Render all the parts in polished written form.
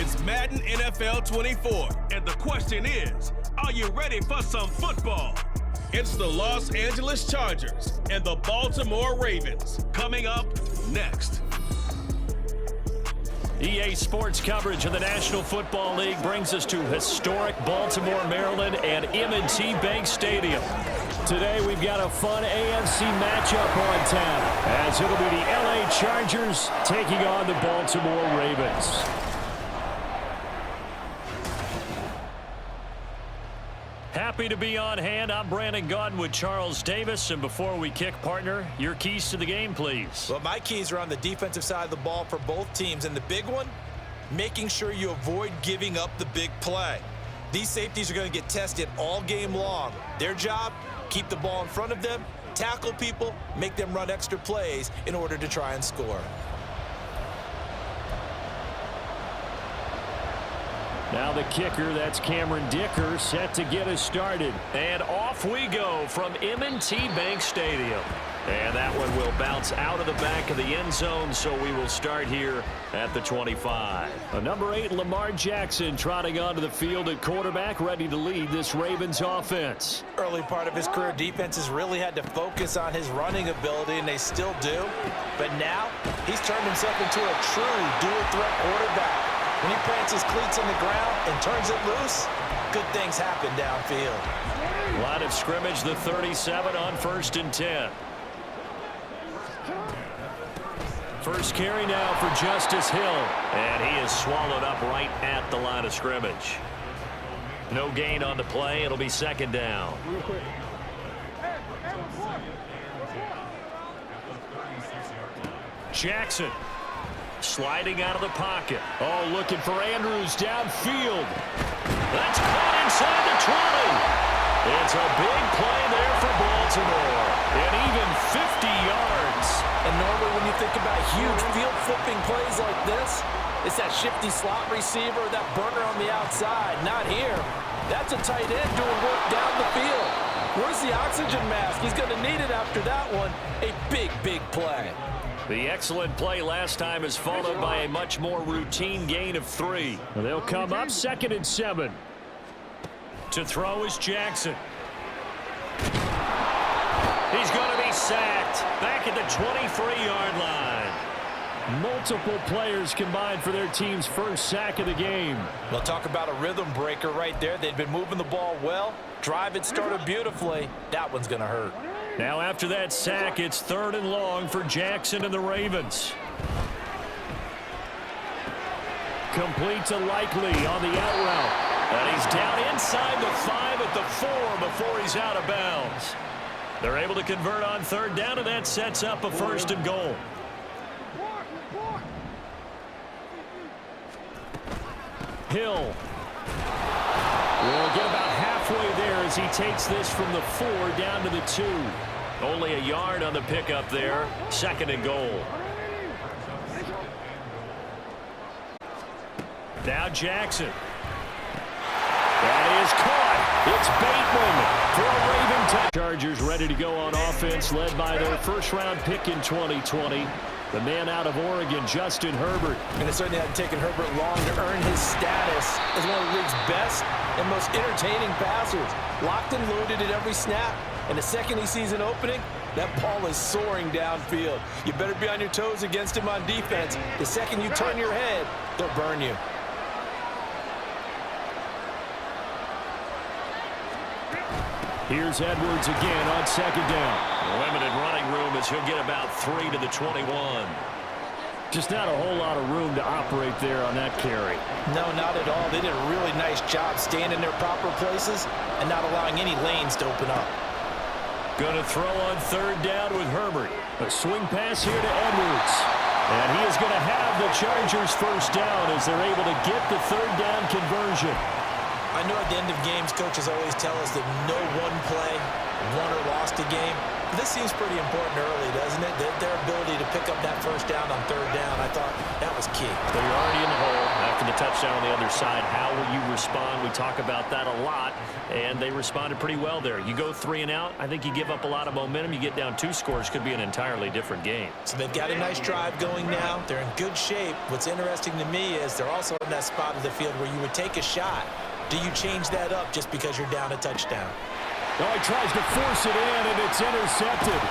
is Madden NFL 24, and the question is, are you ready for some football? It's the Los Angeles Chargers and the Baltimore Ravens coming up next. EA Sports coverage of the National Football League brings us to historic Baltimore, Maryland and M&T Bank Stadium. Today we've got a fun AFC matchup on tap, as it'll be the LA Chargers taking on the Baltimore Ravens. Happy to be on hand. I'm Brandon Gaudin with Charles Davis. And before we kick, partner, your keys to the game, please. Well, my keys are on the defensive side of the ball for both teams. And the big one, making sure you avoid giving up the big play. These safeties are going to get tested all game long. Their job, keep the ball in front of them, tackle people, make them run extra plays in order to try and score. Now the kicker, that's Cameron Dicker, set to get us started. And off we go from M&T Bank Stadium. And that one will bounce out of the back of the end zone, so we will start here at the 25. Number 8, Lamar Jackson, trotting onto the field at quarterback, ready to lead this Ravens offense. Early part of his career, defenses really had to focus on his running ability, and they still do. But now, he's turned himself into a true dual-threat quarterback. When he plants his cleats in the ground and turns it loose, good things happen downfield. Line of scrimmage, the 37 on 1st and 10. First carry now for Justice Hill. And he is swallowed up right at the line of scrimmage. No gain on the play. It'll be 2nd down. Jackson. Sliding out of the pocket. Oh, looking for Andrews downfield. That's caught inside the 20. It's a big play there for Baltimore. And even 50 yards. And normally when you think about huge field flipping plays like this, it's that shifty slot receiver, that burner on the outside. Not here. That's a tight end doing work down the field. Where's the oxygen mask? He's going to need it after that one. A big, big play. The excellent play last time is followed by a much more routine gain of 3. They'll come up 2nd and 7. To throw is Jackson. He's going to be sacked back at the 23-yard line. Multiple players combined for their team's first sack of the game. We'll talk about a rhythm breaker right there. They've been moving the ball well. Drive it started beautifully. That one's going to hurt. Now after that sack, it's 3rd and long for Jackson and the Ravens. Complete to Likely on the out route. And he's down inside the 5 at the 4 before he's out of bounds. They're able to convert on 3rd down, and that sets up a 1st and goal. Hill. We'll get about halfway there as he takes this from the 4 down to the 2. Only a yard on the pickup there. 2nd and goal. Now Jackson. That is caught. It's Bateman for a Raven touchdown. Chargers ready to go on offense, led by their first-round pick in 2020. The man out of Oregon, Justin Herbert. And it certainly hadn't taken Herbert long to earn his status as one of the league's best and most entertaining passers. Locked and loaded at every snap. And the second he sees an opening, that ball is soaring downfield. You better be on your toes against him on defense. The second you turn your head, they'll burn you. Here's Edwards again on 2nd down. Limited running room as he'll get about 3 to the 21. Just not a whole lot of room to operate there on that carry. No, not at all. They did a really nice job staying in their proper places and not allowing any lanes to open up. Going to throw on 3rd down with Herbert. A swing pass here to Edwards. And he is going to have the Chargers first down as they're able to get the 3rd down conversion. I know at the end of games, coaches always tell us that no one play won or lost a game. This seems pretty important early, doesn't it? Their ability to pick up that first down on third down, I thought that was key. So you're already in the hole after the touchdown on the other side. How will you respond? We talk about that a lot, and they responded pretty well there. You go 3 and out, I think you give up a lot of momentum. You get down 2 scores, could be an entirely different game. So they've got a nice drive going now. They're in good shape. What's interesting to me is they're also in that spot of the field where you would take a shot. Do you change that up just because you're down a touchdown? Oh, he tries to force it in, and it's intercepted.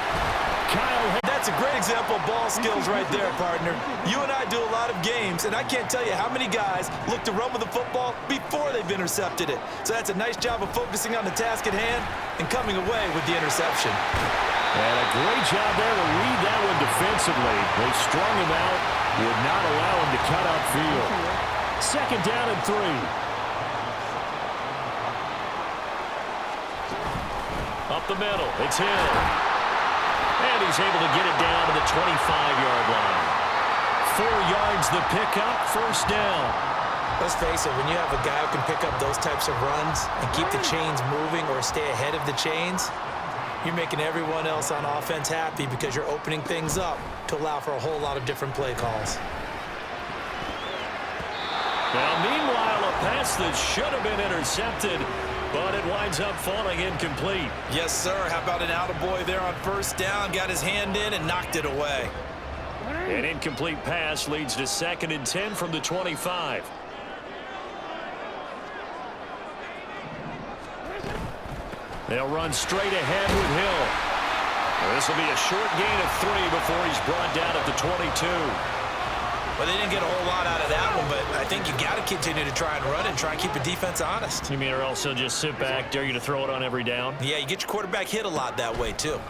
That's a great example of ball skills right there, partner. You and I do a lot of games, and I can't tell you how many guys look to run with the football before they've intercepted it. So that's a nice job of focusing on the task at hand and coming away with the interception. And a great job there to read that one defensively. They strung him out, would not allow him to cut upfield. 2nd down and 3. Up the middle, it's Hill. And he's able to get it down to the 25-yard line. 4 yards the pickup, 1st down. Let's face it, when you have a guy who can pick up those types of runs and keep the chains moving or stay ahead of the chains, you're making everyone else on offense happy because you're opening things up to allow for a whole lot of different play calls. Now, meanwhile, a pass that should have been intercepted, but it winds up falling incomplete. Yes, sir. How about an attaboy there on 1st down? Got his hand in and knocked it away. An incomplete pass leads to 2nd and 10 from the 25. They'll run straight ahead with Hill. This will be a short gain of 3 before he's brought down at the 22. Well, they didn't get a whole lot out of that one, but I think you got to continue to try and run and try and keep the defense honest. You mean or also just sit back, dare you to throw it on every down? Yeah, you get your quarterback hit a lot that way, too. Able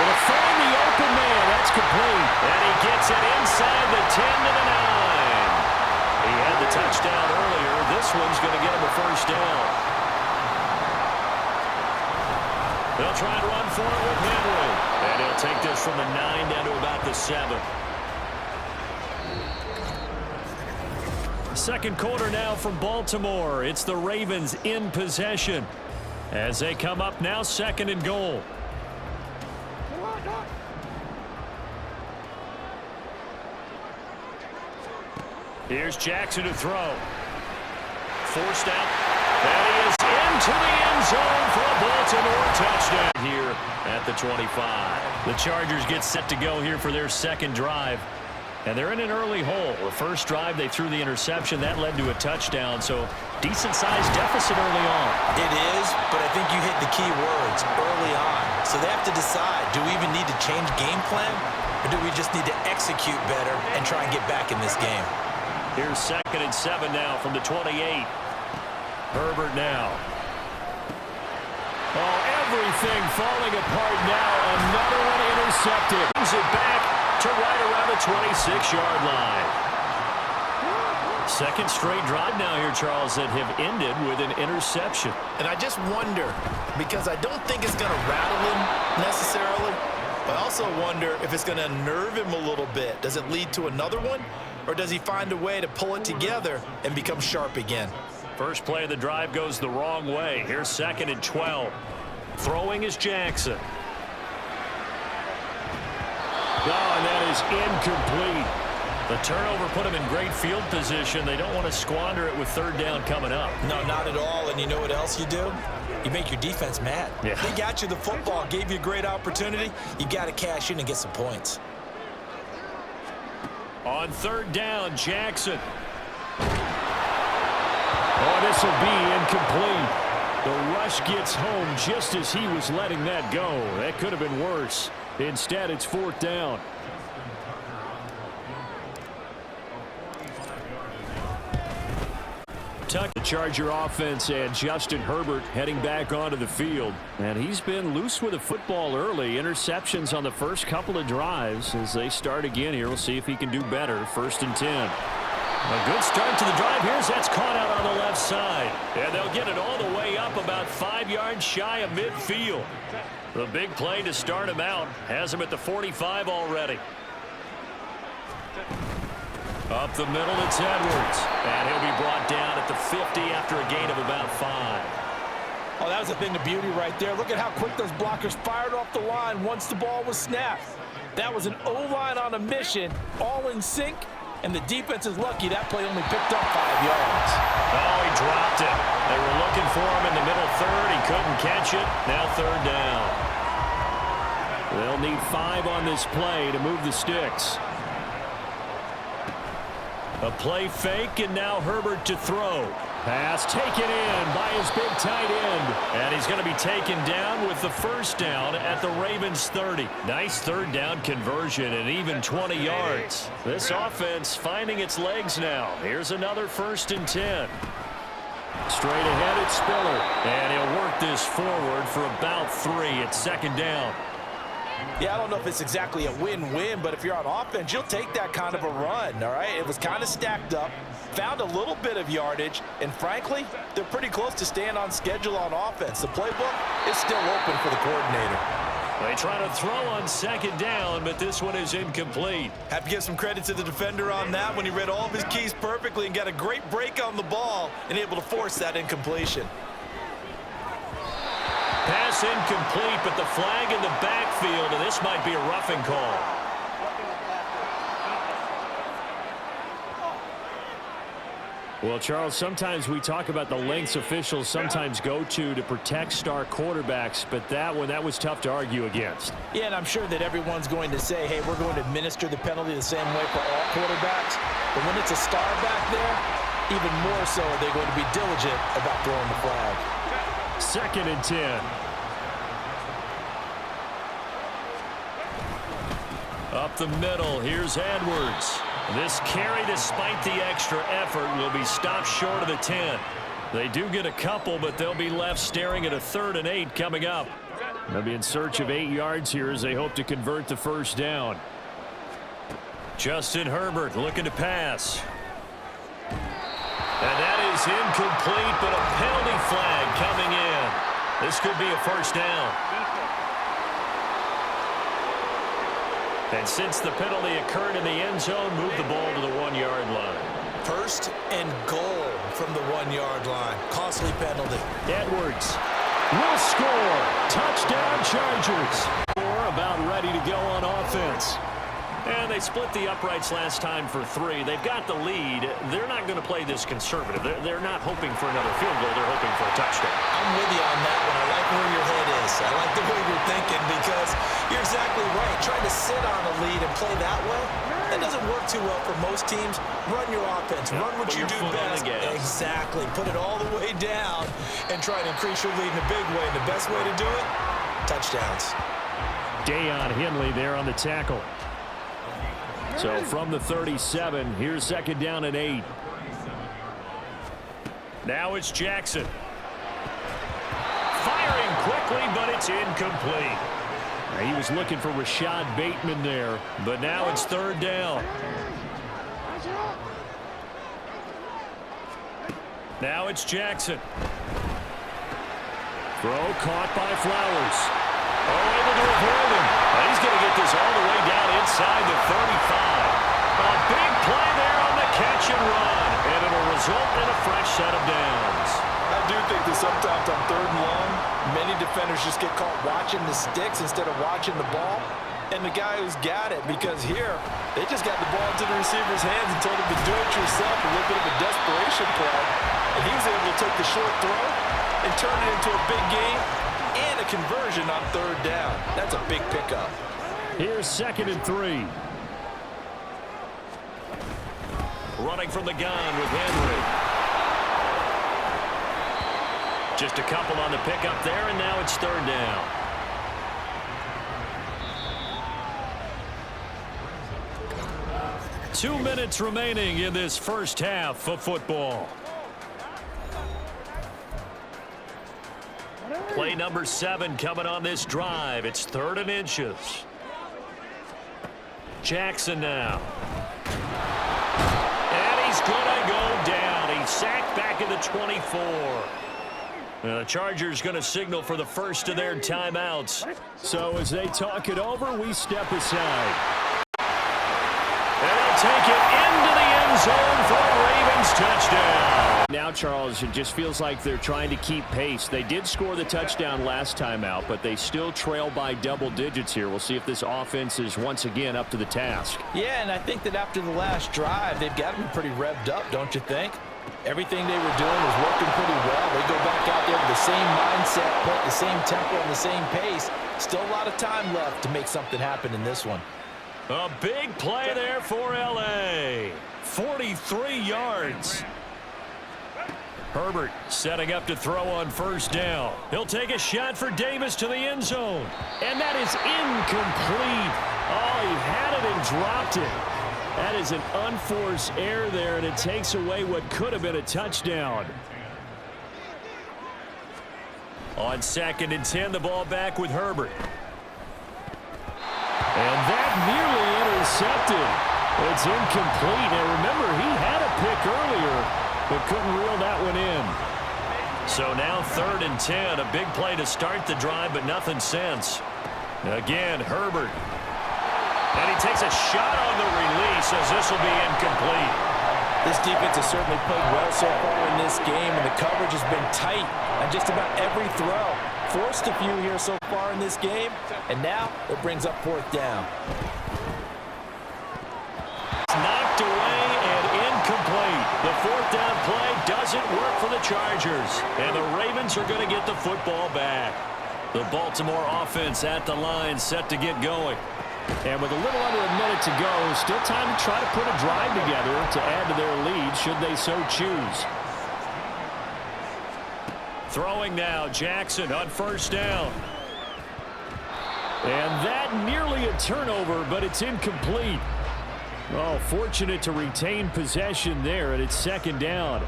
to find the open man. That's complete. And he gets it inside the 10 to the 9. He had the touchdown earlier. This one's going to get him a 1st down. They'll try and run for it with Henry. And he'll take this from the 9 down to about the 7. 2nd quarter now from Baltimore. It's the Ravens in possession as they come up now 2nd and goal. Here's Jackson to throw. Forced out. And he is into the end zone for a Baltimore touchdown here at the 25. The Chargers get set to go here for their 2nd drive. And they're in an early hole. The first drive, they threw the interception. That led to a touchdown. So decent-sized deficit early on. It is, but I think you hit the key words early on. So they have to decide, do we even need to change game plan? Or do we just need to execute better and try and get back in this game? Here's 2nd and 7 now from the 28. Herbert now. Oh, everything falling apart now. Another one intercepted. Brings it back to right around the 26-yard line. 2nd straight drive now here, Charles, that have ended with an interception. And I just wonder, because I don't think it's going to rattle him necessarily, but I also wonder if it's going to unnerve him a little bit. Does it lead to another one? Or does he find a way to pull it together and become sharp again? First play of the drive goes the wrong way. Here's 2nd and 12. Throwing is Jackson. Oh, and that is incomplete. The turnover put him in great field position. They don't want to squander it with 3rd down coming up. No, not at all. And you know what else you do? You make your defense mad. Yeah. They got you the football, gave you a great opportunity. You got to cash in and get some points. On 3rd down, Jackson. Oh, this will be incomplete. The rush gets home just as he was letting that go. That could have been worse. Instead, it's 4th down. The Charger offense and Justin Herbert heading back onto the field. And he's been loose with the football early. Interceptions on the first couple of drives. As they start again here, we'll see if he can do better. 1st and 10. A good start to the drive. Here's that's caught out on the left side. And they'll get it all the way up about 5 yards shy of midfield. The big play to start him out has him at the 45 already. Up the middle, it's Edwards. And he'll be brought down at the 50 after a gain of about 5. Oh, that was a thing of beauty right there. Look at how quick those blockers fired off the line once the ball was snapped. That was an O-line on a mission, all in sync, and the defense is lucky that play only picked up 5 yards. Oh, he dropped it. They were looking for him in the middle third. He couldn't catch it. Now third down. They'll need 5 on this play to move the sticks. A play fake, and now Herbert to throw. Pass taken in by his big tight end. And he's going to be taken down with the first down at the Ravens 30. Nice third down conversion and even 20 yards. This offense finding its legs now. Here's another 1st and 10. Straight ahead, it's Spiller. And he'll work this forward for about 3 at 2nd down. Yeah, I don't know if it's exactly a win-win, but if you're on offense, you'll take that kind of a run, all right? It was kind of stacked up, found a little bit of yardage, and frankly, they're pretty close to staying on schedule on offense. The playbook is still open for the coordinator. They try to throw on 2nd down, but this one is incomplete. Have to give some credit to the defender on that when he read all of his keys perfectly and got a great break on the ball and able to force that incompletion. Pass incomplete, but the flag in the backfield, and this might be a roughing call. Well, Charles, sometimes we talk about the lengths officials sometimes go to protect star quarterbacks, but that was tough to argue against. Yeah, and I'm sure that everyone's going to say, hey, we're going to administer the penalty the same way for all quarterbacks. But when it's a star back there, even more so are they going to be diligent about throwing the flag. 2nd and 10. Up the middle, here's Edwards. This carry, despite the extra effort, will be stopped short of the 10. They do get a couple, but they'll be left staring at a 3rd and 8 coming up. They'll be in search of 8 yards here as they hope to convert the 1st down. Justin Herbert looking to pass. And that is incomplete, but a penalty flag coming in. This could be a 1st down. And since the penalty occurred in the end zone, move the ball to the 1-yard line. 1st and goal from the 1-yard line. Costly penalty. Edwards will score. Touchdown Chargers. About ready to go on offense. And they split the uprights last time for 3. They've got the lead. They're not going to play this conservative. They're not hoping for another field goal. They're hoping for a touchdown. I'm with you on that one. I like where your head is. I like the way you're thinking because you're exactly right. Trying to sit on a lead and play that way, that doesn't work too well for most teams. Run your offense. Run what you do best. Exactly. Put it all the way down and try to increase your lead in a big way. And the best way to do it, touchdowns. Deion Henley there on the tackle. So from the 37, here's 2nd down and 8. Now it's Jackson. Firing quickly, but it's incomplete. He was looking for Rashad Bateman there, but now it's 3rd down. Now it's Jackson. Throw caught by Flowers. Oh, able to avoid him. He's going to get this all the way down inside the 35. A big play there on the catch and run. And it'll result in a fresh set of downs. I do think that sometimes on 3rd and long, many defenders just get caught watching the sticks instead of watching the ball. And the guy who's got it, because here, they just got the ball into the receiver's hands and told him to do it yourself, a little bit of a desperation play. And he was able to take the short throw and turn it into a big game and a conversion on 3rd down. That's a big pickup. Here's 2nd and 3. Running from the gun with Henry. Just a couple on the pickup there, and now it's 3rd down. Two minutes remaining in this first half of football. Play number 7 coming on this drive. It's 3rd and inches. Jackson now. And he's going to go down. He's sacked back at the 24. And the Chargers going to signal for the first of their timeouts. So as they talk it over, we step aside. And they'll take it into the end zone for a Ravens Ravens touchdown. Now, Charles, it just feels like they're trying to keep pace. They did score the touchdown last time out, but they still trail by double digits here. We'll see if this offense is once again up to the task. Yeah, and I think that after the last drive, they've got to be pretty revved up, don't you think? Everything they were doing was working pretty well. They go back out there with the same mindset, put the same tempo and the same pace. Still a lot of time left to make something happen in this one. A big play there for L.A. 43 yards. Herbert setting up to throw on first down. He'll take a shot for Davis to the end zone. And that is incomplete. Oh, he had it and dropped it. That is an unforced error there, and it takes away what could have been a touchdown. On 2nd and 10, the ball back with Herbert. And that nearly intercepted. It's incomplete. And remember, he had a pick earlier, but couldn't reel that one in. So now 3rd and 10, a big play to start the drive, but nothing since. Again, Herbert. And he takes a shot on the release as this will be incomplete. This defense has certainly played well so far in this game, and the coverage has been tight on just about every throw. Forced a few here so far in this game, and now it brings up 4th down. Knocked away and incomplete. The 4th down play doesn't work for the Chargers, and the Ravens are going to get the football back. The Baltimore offense at the line, set to get going. And with a little under a minute to go, still time to try to put a drive together to add to their lead should they so choose. Throwing now, Jackson on first down. And that nearly a turnover, but it's incomplete. Oh, fortunate to retain possession there, and it's 2nd down.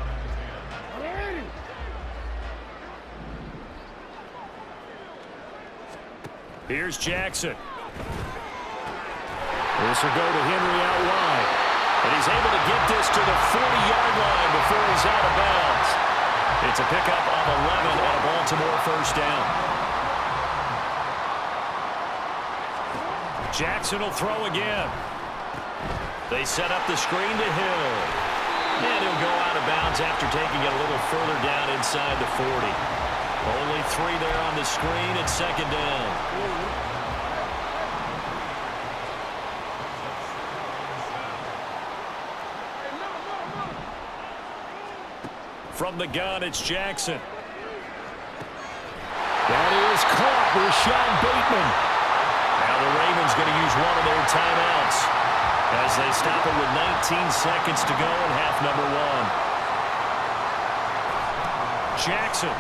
Here's Jackson. This will go to Henry out wide. And he's able to get this to the 40-yard line before he's out of bounds. It's a pickup of 11 and a Baltimore first down. Jackson will throw again. They set up the screen to Hill. And he'll go out of bounds after taking it a little further down inside the 40. Only 3 there on the screen at 2nd down. From the gun, it's Jackson. That is caught. Rashawn Bateman. Now the Ravens going to use one of their timeouts as they stop it with 19 seconds to go in half number 1. Jackson.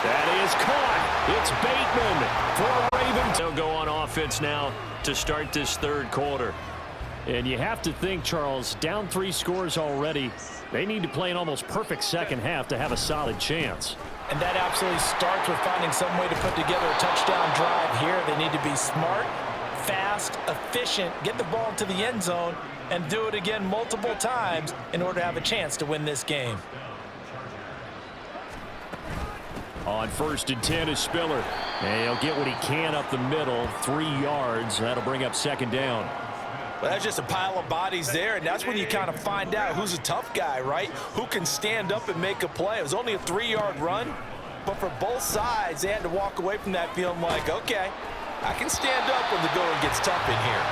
That is caught. It's Bateman for Ravens. They'll go on offense now to start this 3rd quarter. And you have to think, Charles, down 3 scores already. They need to play an almost perfect second half to have a solid chance. And that absolutely starts with finding some way to put together a touchdown drive here. They need to be smart, fast, efficient, get the ball to the end zone, and do it again multiple times in order to have a chance to win this game. On 1st and 10 is Spiller. And he'll get what he can up the middle, 3 yards. That'll bring up 2nd down. Well, that's just a pile of bodies there, and that's when you kind of find out who's a tough guy, right? Who can stand up and make a play. It was only a 3-yard run, but for both sides, they had to walk away from that feeling like, okay, I can stand up when the going gets tough in here.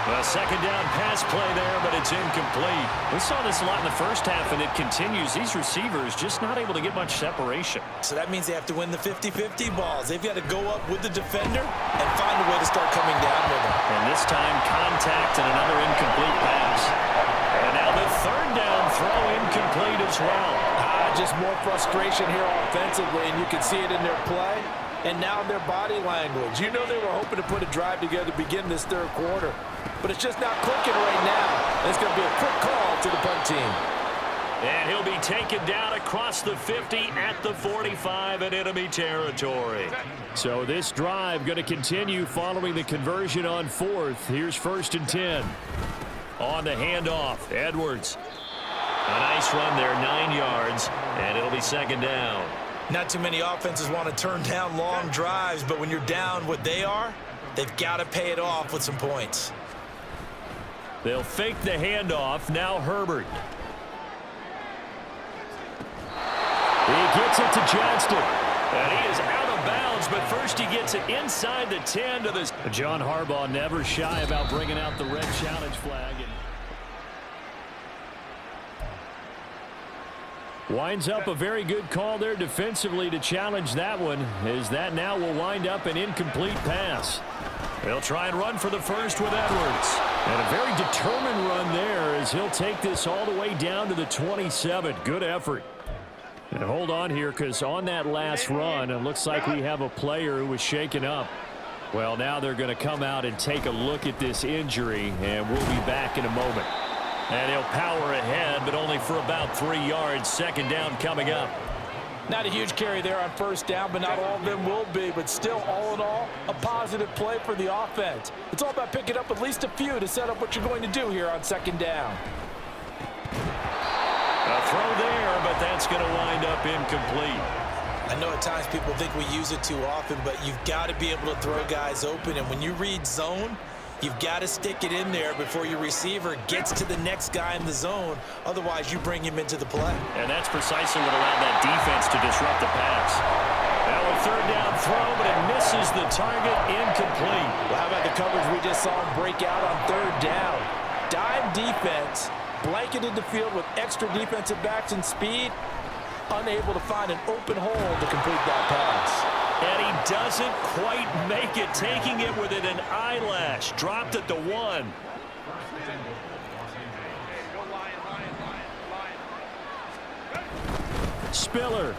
A 2nd down pass play there, but it's incomplete. We saw this a lot in the first half, and it continues. These receivers just not able to get much separation. So that means they have to win the 50-50 balls. They've got to go up with the defender and find a way to start coming down with them. And this time, contact and another incomplete pass. And now the 3rd down throw incomplete as well. Just more frustration here offensively, and you can see it in their play and now their body language. You know they were hoping to put a drive together to begin this 3rd quarter. But it's just not clicking right now. It's going to be a quick call to the punt team. And he'll be taken down across the 50 at the 45 in enemy territory. So this drive going to continue following the conversion on 4th. Here's 1st and 10. On the handoff, Edwards. A nice run there, 9 yards, and it'll be 2nd down. Not too many offenses want to turn down long drives, but when you're down what they are, they've got to pay it off with some points. They'll fake the handoff. Now Herbert. He gets it to Johnston. And he is out of bounds, but first he gets it inside the 10 to the... John Harbaugh never shy about bringing out the red challenge flag. Winds up a very good call there defensively to challenge that one, as that now will wind up an incomplete pass. They'll try and run for the first with Edwards. And a very determined run there as he'll take this all the way down to the 27. Good effort. And hold on here, because on that last run, it looks like we have a player who was shaken up. Well, now they're going to come out and take a look at this injury, and we'll be back in a moment. And he'll power ahead, but only for about 3 yards. Second down coming up. Not a huge carry there on first down, but not all of them will be. But still, all in all, a positive play for the offense. It's all about picking up at least a few to set up what you're going to do here on second down. A throw there, but that's going to wind up incomplete. I know at times people think we use it too often, but you've got to be able to throw guys open. And when you read zone, you've got to stick it in there before your receiver gets to the next guy in the zone. Otherwise, you bring him into the play. And that's precisely what allowed that defense to disrupt the pass. Now a third down throw, but it misses the target, incomplete. Well, how about the coverage we just saw him break out on third down? Dime defense, blanketed the field with extra defensive backs and speed, unable to find an open hole to complete that pass. And he doesn't quite make it, taking it within an eyelash. Dropped at the 1. Spiller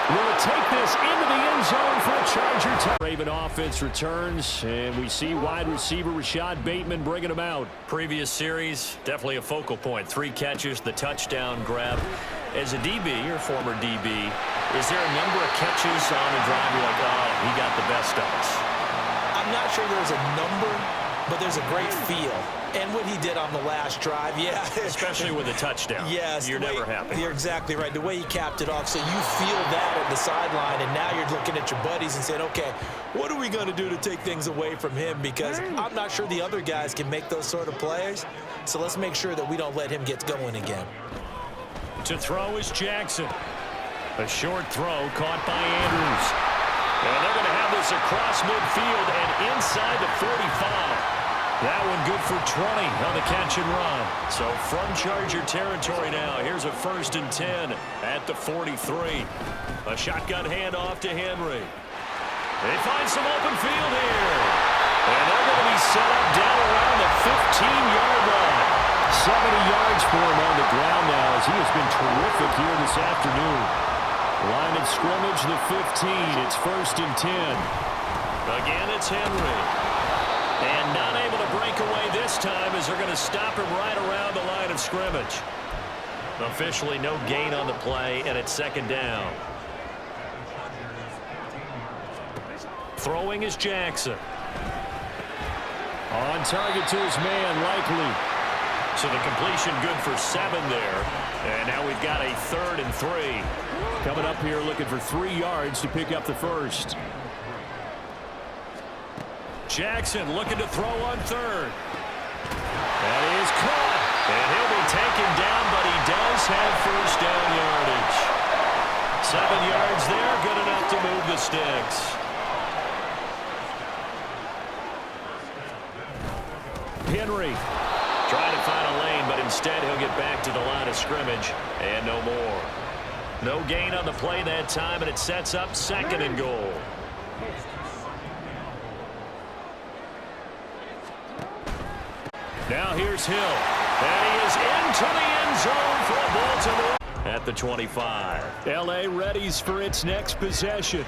will take this into the end zone for a Charger touchdown. Raven offense returns, and we see wide receiver Rashad Bateman bringing him out. Previous series, definitely a focal point. 3 catches, the touchdown grab. As a DB, or former DB, is there a number of catches on a drive you're like, oh, he got the best of us? I'm not sure there's a number, but there's a great feel. And what he did on the last drive, yeah. Especially with a touchdown. Yes. You're never happy. You're exactly right. The way he capped it off, so you feel that at the sideline, and now you're looking at your buddies and saying, okay, what are we going to do to take things away from him? Because I'm not sure the other guys can make those sort of plays, so let's make sure that we don't let him get going again. To throw is Jackson. A short throw caught by Andrews. And they're going to have this across midfield and inside the 45. That one good for 20 on the catch and run. So from Charger territory now, here's a 1st and 10 at the 43. A shotgun handoff to Henry. They find some open field here. And they're going to be set up down around the 15-yard line. 70 yards for him on the ground now, as he has been terrific here this afternoon. Line of scrimmage, the 15. It's 1st and 10. Again, it's Henry. And not able to break away this time as they're going to stop him right around the line of scrimmage. Officially no gain on the play, and it's 2nd down. Throwing is Jackson. On target to his man, Likely. So the completion good for 7 there. And now we've got a 3rd and 3. Coming up here looking for 3 yards to pick up the first. Jackson looking to throw on 3rd. That is caught. And he'll be taken down, but he does have 1st down yardage. 7 yards there, good enough to move the sticks. Henry trying to find a lane, but instead he'll get back to the line of scrimmage, and no more. No gain on the play that time, and it sets up 2nd and goal. Now here's Hill, and he is into the end zone for Baltimore at the 25. L.A. readies for its next possession.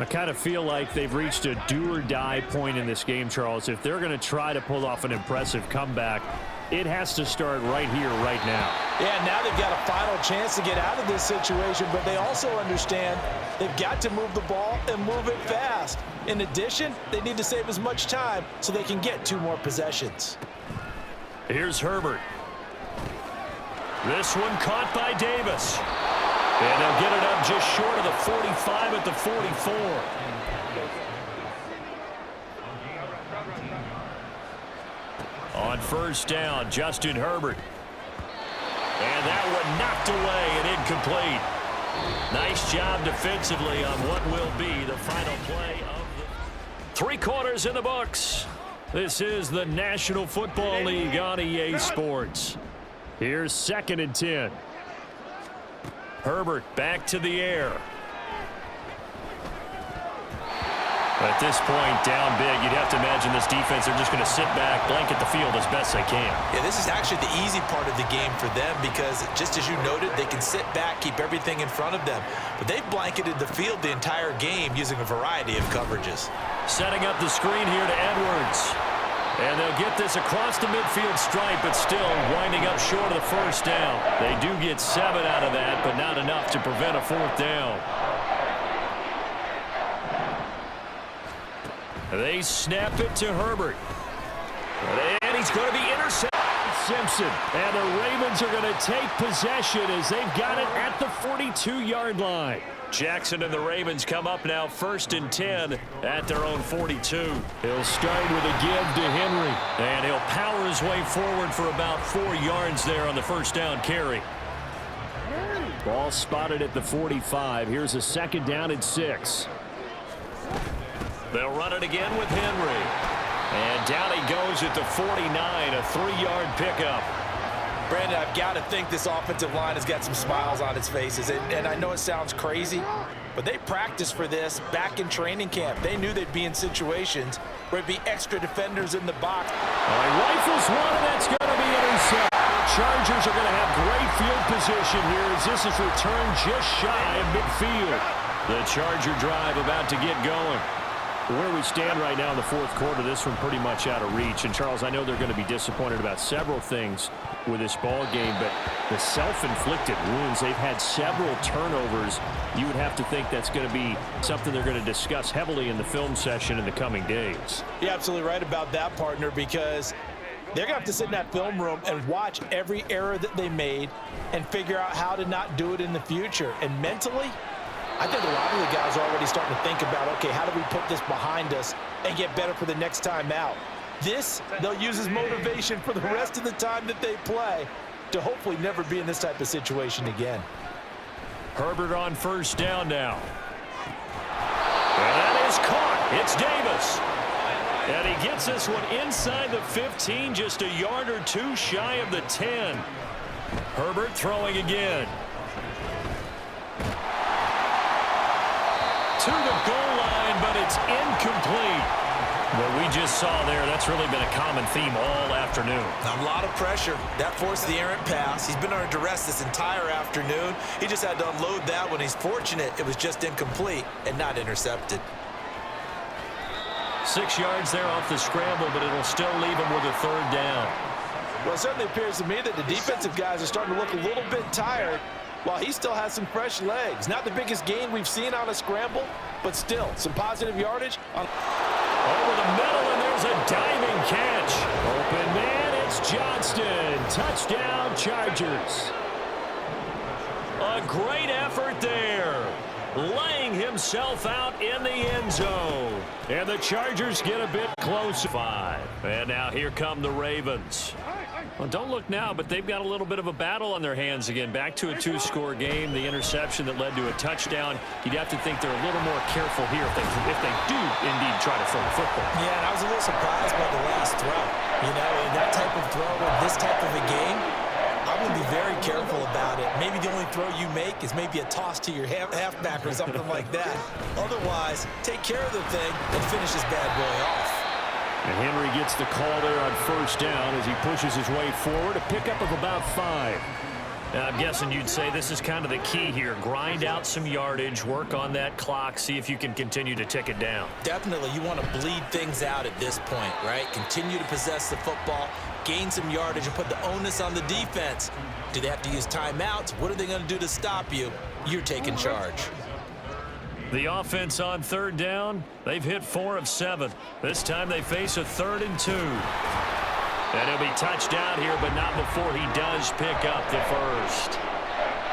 I kind of feel like they've reached a do-or-die point in this game, Charles. If they're going to try to pull off an impressive comeback, it has to start right here, right now. Yeah, now they've got a final chance to get out of this situation, but they also understand they've got to move the ball and move it fast. In addition, they need to save as much time so they can get 2 more possessions. Here's Herbert. This one caught by Davis. And they'll get it up just short of the 45 at the 44. On 1st down, Justin Herbert. And that one knocked away and incomplete. Nice job defensively on what will be the final play of the 3 quarters in the books. This is the National Football League on EA Sports. Here's 2nd and 10. Herbert back to the air. At this point, down big, you'd have to imagine this defense, they're just going to sit back, blanket the field as best they can. Yeah, this is actually the easy part of the game for them because, just as you noted, they can sit back, keep everything in front of them. But they've blanketed the field the entire game using a variety of coverages. Setting up the screen here to Edwards. And they'll get this across the midfield stripe, but still winding up short of the first down. They do get 7 out of that, but not enough to prevent a 4th down. They snap it to Herbert. And he's going to be intercepted. Simpson. And the Ravens are going to take possession as they've got it at the 42-yard line. Jackson and the Ravens come up now 1st and 10 at their own 42. He'll start with a give to Henry. And he'll power his way forward for about 4 yards there on the first down carry. Ball spotted at the 45. Here's a 2nd down and 6. They'll run it again with Henry. And down he goes at the 49, a 3-yard pickup. Brandon, I've got to think this offensive line has got some smiles on its faces. And I know it sounds crazy, but they practiced for this back in training camp. They knew they'd be in situations where it'd be extra defenders in the box. Rifles one, and that's going to be intercepted. Chargers are going to have great field position here as this is returned just shy of midfield. The Charger drive about to get going. Where we stand right now in the 4th quarter, this one pretty much out of reach. And, Charles, I know they're going to be disappointed about several things with this ball game, but the self-inflicted wounds, they've had several turnovers. You would have to think that's going to be something they're going to discuss heavily in the film session in the coming days. You're absolutely right about that, partner, because they're going to have to sit in that film room and watch every error that they made and figure out how to not do it in the future. And mentally, I think a lot of the guys are already starting to think about, okay, how do we put this behind us and get better for the next time out? This, they'll use as motivation for the rest of the time that they play to hopefully never be in this type of situation again. Herbert on first down now. And that is caught. It's Davis. And he gets this one inside the 15, just a yard or 2 shy of the 10. Herbert throwing again. To the goal line, but it's incomplete. What we just saw there, that's really been a common theme all afternoon. A lot of pressure. That forced the errant pass. He's been under duress this entire afternoon. He just had to unload that one. He's fortunate it was just incomplete and not intercepted. 6 yards there off the scramble, but it'll still leave him with a 3rd down. Well, it certainly appears to me that the defensive guys are starting to look a little bit tired, while he still has some fresh legs. Not the biggest gain we've seen on a scramble, but still some positive yardage. Over the middle, and there's a diving catch. Open man, it's Johnston. Touchdown, Chargers. A great effort there. Laying himself out in the end zone. And the Chargers get a bit close. 5. And now here come the Ravens. Well, don't look now, but they've got a little bit of a battle on their hands again. Back to a 2-score game. The interception that led to a touchdown. You'd have to think they're a little more careful here if they do indeed try to throw the football. Yeah, and I was a little surprised by the last throw. You know, in that type of throw in this type of a game, I'm going to be very careful about it. Maybe the only throw you make is maybe a toss to your halfback or something like that. Otherwise, take care of the thing and finish this bad boy off. And Henry gets the call there on first down as he pushes his way forward. A pickup of about 5. And I'm guessing you'd say this is kind of the key here. Grind out some yardage, work on that clock, see if you can continue to tick it down. Definitely, you want to bleed things out at this point, right? Continue to possess the football, gain some yardage, and put the onus on the defense. Do they have to use timeouts? What are they going to do to stop you? You're taking charge. The offense on 3rd down, they've hit 4 of 7. This time they face a 3rd and 2. And he'll be touched down here, but not before he does pick up the first.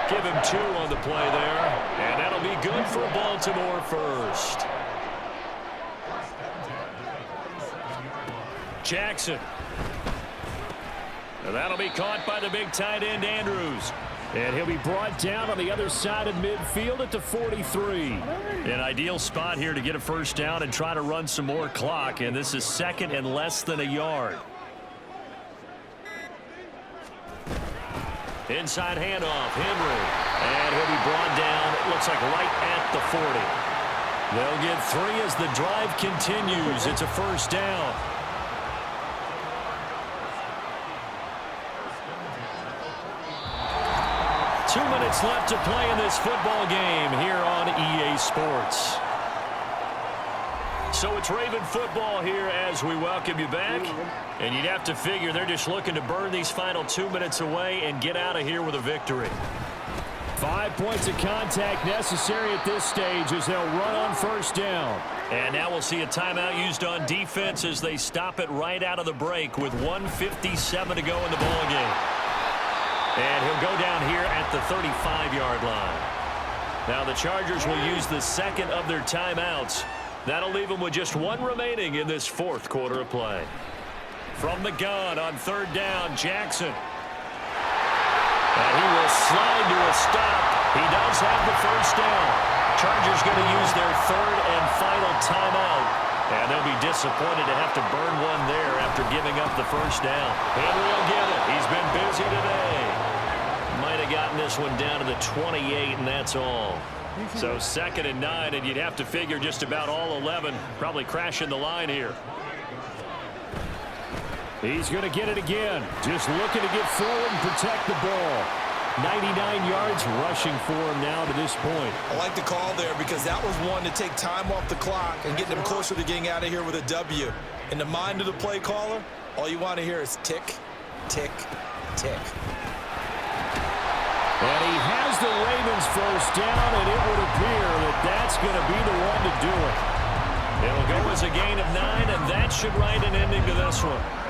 Give him 2 on the play there, and that'll be good for Baltimore first. Jackson. And that'll be caught by the big tight end, Andrews. And he'll be brought down on the other side of midfield at the 43. An ideal spot here to get a first down and try to run some more clock, and this is second and less than a yard. Inside handoff, Henry. And he'll be brought down, it looks like right at the 40. They'll get 3 as the drive continues. It's a first down. Two minutes left to play in this football game here on EA Sports. So it's Raven football here as we welcome you back. And you'd have to figure they're just looking to burn these final 2 minutes away and get out of here with a victory. 5 points of contact necessary at this stage as they'll run on first down. And now we'll see a timeout used on defense as they stop it right out of the break with 1:57 to go in the ball game. And he'll go down here at the 35-yard line. Now the Chargers will use the second of their timeouts. That'll leave them with just 1 remaining in this fourth quarter of play. From the gun on third down, Jackson. And he will slide to a stop. He does have the first down. Chargers going to use their third and final timeout. And they'll be disappointed to have to burn one there after giving up the first down. Henry will get it. He's been busy today. Might have gotten this one down to the 28, and that's all. So 2nd and 9, and you'd have to figure just about all 11 probably crashing the line here. He's going to get it again. Just looking to get forward and protect the ball. 99 yards rushing for him now to this point. I like the call there because that was one to take time off the clock and get them closer to getting out of here with a W. In the mind of the play caller, all you want to hear is tick, tick, tick. And he has the Ravens first down, and it would appear that that's going to be the one to do it. It'll go as a gain of 9, and that should write an ending to this one.